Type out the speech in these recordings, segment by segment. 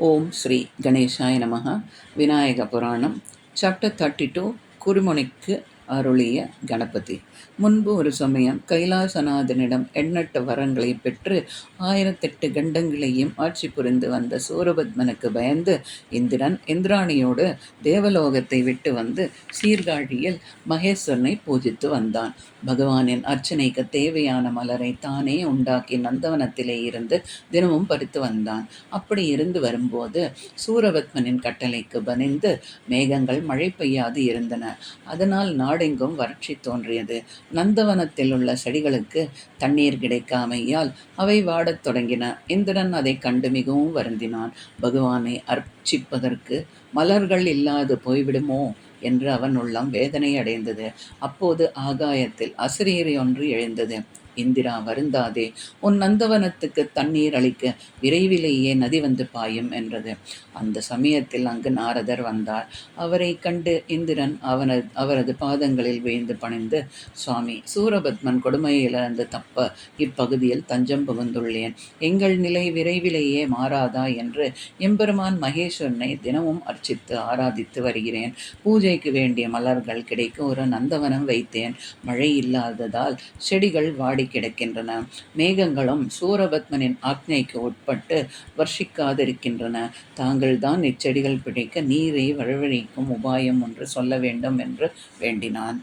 ஓம் ஸ்ரீ கணேசாய நமஹ. விநாயக புராணம் சாப்டர் 32. குருமுனிக்கு அருளிய கணபதி. முன்பு ஒரு சமயம் கைலாசநாதனிடம் எண்ணற்ற வரங்களை பெற்று 1008 கண்டங்களையும் ஆட்சி புரிந்து வந்த சூரபத்மனுக்கு பயந்து இந்திரன் இந்திராணியோடு தேவலோகத்தை விட்டு வந்து சீர்காழியில் மகேஸ்வரனை பூஜித்து வந்தான். பகவானின் அர்ச்சனைக்கு தேவையான மலரை தானே உண்டாக்கி நந்தவனத்திலே இருந்து தினமும் பறித்து வந்தான். அப்படி இருந்து வரும்போது சூரபத்மனின் கட்டளைக்கு பணிந்து மேகங்கள் மழை பெய்யாது இருந்தன. அதனால் நாடெங்கும் வறட்சி தோன்றியது. நந்தவனத்தில் உள்ள செடிகளுக்கு தண்ணீர் கிடைக்காமையால் அவை வாடத் தொடங்கின. இந்திரன் அதை கண்டு மிகவும் வருந்தினான். பகவானை அர்ச்சிப்பதற்கு மலர்கள் இல்லாது போய்விடுமோ என்று அவன் உள்ளம் வேதனை அடைந்தது. அப்போது ஆகாயத்தில் அசரீரி ஒன்று எழுந்தது. இந்திரா, வருந்தாதே, உன் நந்தவனத்துக்கு தண்ணீர் அளிக்க விரைவிலேயே நதி வந்து பாயும் என்றது. அந்த சமயத்தில் அங்கு நாரதர் வந்தார். அவரை கண்டு இந்திரன் அவரது பாதங்களில் வீழ்ந்து பணிந்து, சுவாமி, சூரபத்மன் கொடுமையிலிருந்து தப்ப இப்பகுதியில் தஞ்சம் புகுந்துள்ளேன். எங்கள் நிலை விரைவிலேயே மாறாதா என்று எம்பெருமான் மகேஸ்வரனை தினமும் அர்ச்சித்து ஆராதித்து வருகிறேன். பூஜைக்கு வேண்டிய மலர்கள் கிடைக்க ஒரு நந்தவனம் வைத்தேன். மழை இல்லாததால் செடிகள் வாடி கிடக்கின்றன. மேகங்களும் சூரபத்மனின் ஆக்ஞைக்கு உட்பட்டு வர்ஷிக்காதிருக்கின்றன. தாங்கள்தான் இச்செடிகள் பிழைக்க நீரை வரவழைக்கும் உபாயம் ஒன்று சொல்ல வேண்டும் என்று வேண்டினான்.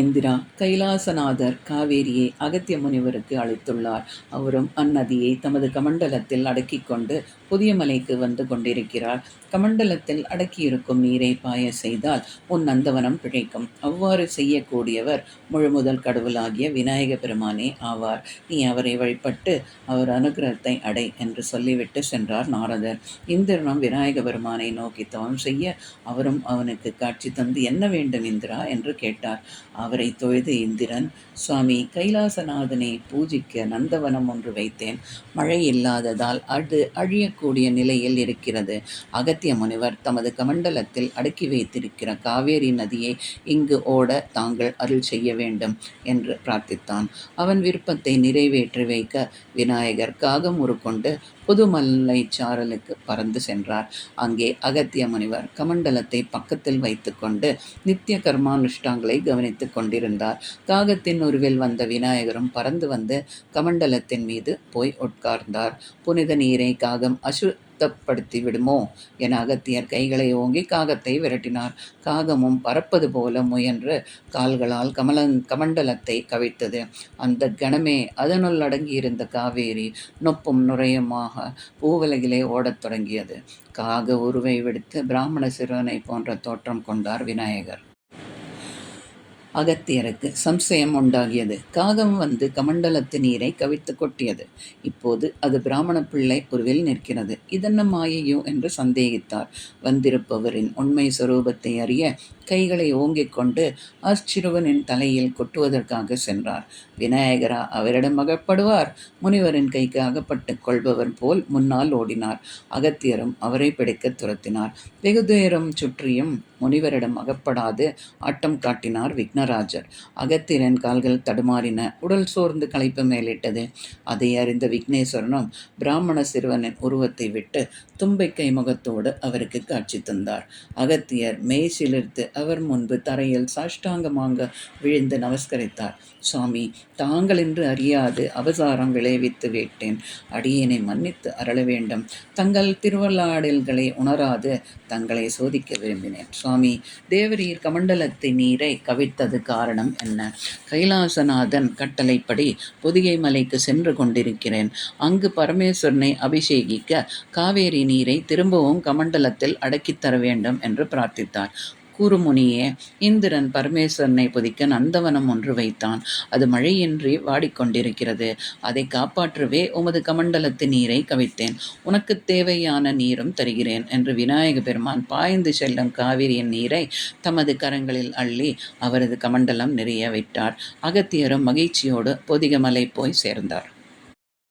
இந்திரா, கைலாசநாதர் காவேரியை அகத்திய முனிவருக்கு அளித்துள்ளார். அவரும் அந்நதியை தமது கமண்டலத்தில் அடக்கிக் கொண்டு புதிய மலைக்கு வந்து கொண்டிருக்கிறார். கமண்டலத்தில் அடக்கியிருக்கும் நீரை பாய செய்தால் உன் நந்தவனம் பிழைக்கும். அவ்வாறு செய்யக்கூடியவர் முழுமுதல் கடவுளாகிய விநாயக பெருமானே ஆவார். நீ அவரை வழிபட்டு அவர் அனுகிரகத்தை அடை என்று சொல்லிவிட்டு சென்றார் நாரதர். இந்திரனும் விநாயக பெருமானை நோக்கி தவம் செய்ய அவரும் அவனுக்கு காட்சி தந்து, என்ன வேண்டும் இந்திரா என்று கேட்டார். அவரை தொழுது இந்திரன், சுவாமி, கைலாசநாதனை பூஜிக்க நந்தவனம் ஒன்று வைத்தேன். மழை இல்லாததால் அது அழியக்கூடிய நிலையில் இருக்கிறது. அகத்திய முனிவர் தமது கமண்டலத்தில் அடக்கி வைத்திருக்கிற காவேரி நதியை இங்கு ஓட தாங்கள் அருள் செய்ய வேண்டும் என்று பிரார்த்தித்தான். அவன் விருப்பத்தை நிறைவேற்றி வைக்க விநாயகர் காகம் உருக்கொண்டு புதுமலை சாரலுக்கு பறந்து சென்றார். அங்கே அகத்திய முனிவர் கமண்டலத்தை பக்கத்தில் வைத்து கொண்டு நித்திய கர்மானுஷ்டாங்களை கவனித்துக் கொண்டிருந்தார். காகத்தின் உருவில் வந்த விநாயகரும் பறந்து வந்து கமண்டலத்தின் மீது போய் உட்கார்ந்தார். புனித நீரை காகம் அசுத்தப்படுத்தி விடுமோ என அகத்தியர் கைகளை ஓங்கி காகத்தை விரட்டினார். காகமும் பறப்பது போல முயன்று கால்களால் கமண்டலத்தை கவிழ்த்தது. அந்த கணமே அதனுள் அடங்கியிருந்த காவேரி நொப்பும் நுரையுமாக பூவுலகிலே ஓடத் தொடங்கியது. காக உருவை விடுத்து பிராமண சிறுவனை போன்ற தோற்றம் கொண்டார் விநாயகர். அகத்தியருக்கு சம்சயம் உண்டாகியது. காகம் வந்து கமண்டலத்து நீரை கவிழ்த்து கொட்டியது. இப்போது அது பிராமண பிள்ளை உருவில் நிற்கிறது. இதென்ன மாயையோ என்று சந்தேகித்தார். வந்திருப்பவரின் உண்மை சொரூபத்தை அறிய கைகளை ஓங்கிக் கொண்டு அச்சிறுவனின் தலையில் கொட்டுவதற்காக சென்றார். விநாயகரா அவரிடம் அகப்படுவார்? முனிவரின் கைக்கு அகப்பட்டு கொள்பவர் போல் முன்னால் ஓடினார். அகத்தியரும் அவரை பிடிக்க துரத்தினார். வெகு தூரம் சுற்றியும் முனிவரிடம் அகப்படாது ஆட்டம் காட்டினார் விக்னராஜர். அகத்தியரின் கால்கள் தடுமாறின. உடல் சோர்ந்து களைப்பு மேலிட்டது. அதை அறிந்த விக்னேஸ்வரனும் பிராமண சிறுவனின் உருவத்தை விட்டு தும்பிக்கை முகத்தோடு அவருக்கு காட்சி தந்தார். அகத்தியர் மெய் சிலிர்த்து அவர் முன்பு தரையில் சாஷ்டாங்கமாக விழுந்து நமஸ்கரித்தார். சுவாமி, தாங்கள் என்று அறியாது அபசாரம் விளைவித்து விட்டேன். அடியேனை மன்னித்து அருள வேண்டும். தங்கள் திருவள்ளாடல்களை உணராது தங்களை சோதிக்க விரும்பினேன். சுவாமி, தேவரீர் கமண்டலத்தை நீரை கவிழ்த்தது காரணம் என்ன? கைலாசநாதன் கட்டளைப்படி பொதிகை மலைக்கு சென்று கொண்டிருக்கிறேன். அங்கு பரமேஸ்வரனை அபிஷேகிக்க காவேரி நீரை திரும்பவும் கமண்டலத்தில் அடக்கித்தர வேண்டும் என்று பிரார்த்தித்தார். குருமுனியே, இந்திரன் பரமேஸ்வரனை புதிக்க நந்தவனம் ஒன்று வைத்தான். அது மழையின்றி வாடிக்கொண்டிருக்கிறது. அதை காப்பாற்றவே உமது கமண்டலத்து நீரை கவிழ்த்தேன். உனக்கு தேவையான நீரும் தருகிறேன் என்று விநாயக பெருமான் பாய்ந்து செல்லும் காவிரியின் நீரை தமது கரங்களில் அள்ளி அவரது கமண்டலம் நிறைய விட்டார். அகத்தியரும் மகிழ்ச்சியோடு பொதிகமலை போய் சேர்ந்தார்.